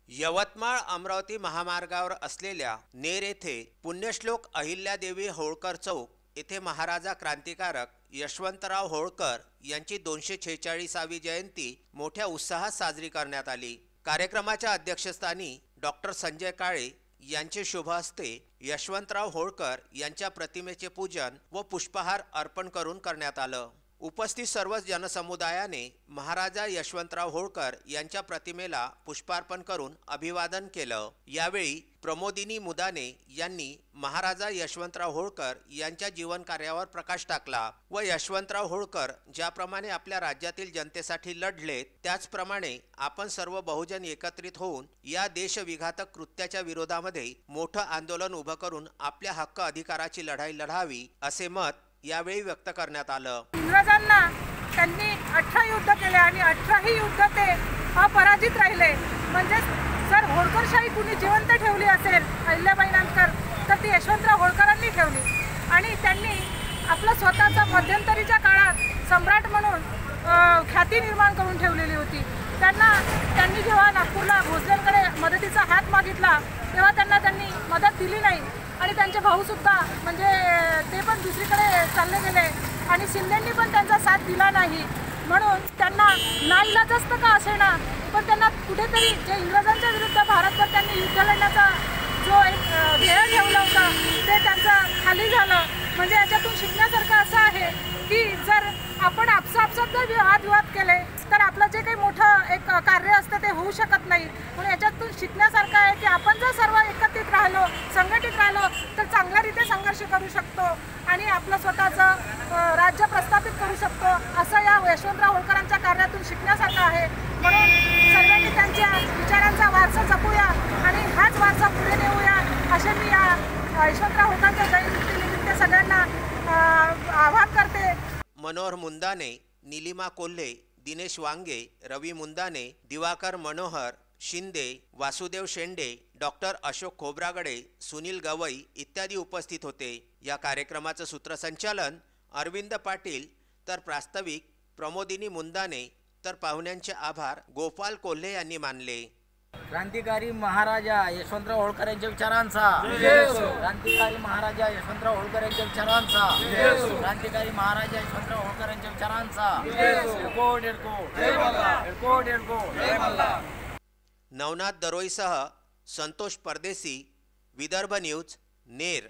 यवतमाळ अमरावती महामार्गावर असलेल्या नेर येथे पुण्यश्लोक अहिल्यादेवी होळकर चौक येथे महाराजा क्रांतिकारक यशवंतराव होळकर यांची 246वी जयंती मोठ्या उत्साहात साजरी करण्यात आली। कार्यक्रमाच्या अध्यक्षस्थानी डॉक्टर संजय काळे यांचे शुभ हस्ते यशवंतराव होळकर यांच्या प्रतिमेचे पूजन व पुष्पहार अर्पण करून करण्यात आलं। उपस्थित सर्व जनसमुदायाने महाराजा यशवंतराव होळकर यांच्या प्रतिमेला पुष्पार्पण करून अभिवादन केलं। यावेळी प्रमोदिनी मुदाने यांनी महाराजा यशवंतराव होळकर यांच्या जीवन कार्यावर प्रकाश टाकला व यशवंतराव होळकर ज्याप्रमाणे आपल्या राज्यातील जनतेसाठी लढले त्याचप्रमाणे आपण सर्व बहुजन एकत्रित होऊन या देशविघातक कृत्याच्या विरोधामध्ये मोठं आंदोलन उभं करून आपल्या हक्क अधिकाराची लढाई लढावी असे मत यावेळी व्यक्त करण्यात आलं। इंग्रजांना त्यांनी 18 युद्ध केले आणि 18ही युद्ध ते अपराजित राहिले। म्हणजे जर होळकरशाही कुणी जिवंत ठेवली असेल अहिल्याबाईंनंतर तर ती यशवंतराव होळकरांनी ठेवली आणि त्यांनी आपलं स्वतःचा मध्यंतरीच्या काळात सम्राट म्हणून ख्याती निर्माण करून ठेवलेली होती। त्यांनी जेव्हा नागपूरला भोसलेंकडे मदतीचा हात मागितला तेव्हा त्यांनी मदत दिली नाही आणि त्यांचे भाऊ सुद्धा म्हणजे ते पण दुसरीकडे चालले गेले आणि शिंदेंनी पण त्यांचा साथ दिला नाही। म्हणून त्यांना नाईलाजास्त का असेना पण त्यांना कुठेतरी जे इंग्रजांच्या विरुद्ध भारतभर त्यांनी युद्ध लढण्याचा जो एक ध्येय ठेवलं होतं ते त्यांचं खाली झालं। म्हणजे याच्यातून शिकण्यासारखं असं आहे की जर आपण आपसात जर वादविवाद केले तर आपलं जे काही मोठं एक कार्य असतं ते होऊ शकत नाही। म्हणून याच्यातून शिकण्यासारखं आहे की आपण जर सर्व एकत्रित राहिलो संघटित राहिलो तर चांगल्या रीते संघर्ष करू शकतो आणि आपलं स्वतःचं राज्य प्रस्थापित करू शकतो असं या यशवंतराव होळकरांच्या कार्यातून शिकण्यासारखं आहे। म्हणून सर्वांनी त्यांच्या विचारांचा वारसा जपूया आणि हाच वारसा पुढे नेऊया असे मी या यशवंतराव होळकरांच्या जयंतीनिमित्त सगळ्यांना आवाहन करते। मनोहर मुंदाने, नीलिमा कोल्हे, दिनेश वांगे, रवी मुंदाने, दिवाकर मनोहर शिंदे, वासुदेव शेंडे, डॉक्टर अशोक खोब्रागडे, सुनील गवई इत्यादी उपस्थित होते। या कार्यक्रमाचं सूत्रसंचालन अरविंद पाटील तर प्रास्ताविक प्रमोदिनी मुंदाने तर पाहुण्यांचे आभार गोपाल कोल्हे यांनी मानले। क्रांतिकारी महाराजा यशवंतराव होळकर यांच्या विचारांचा क्रांतिकारी महाराजा यशवंतराव होळकर यांच्या विचारांचा क्रांतिकारी महाराजा यशवंतराव होळकर यांच्या विचारांचा नवनाथ दरोईसह संतोष परदेसी, विदर्भ न्यूज, नेर।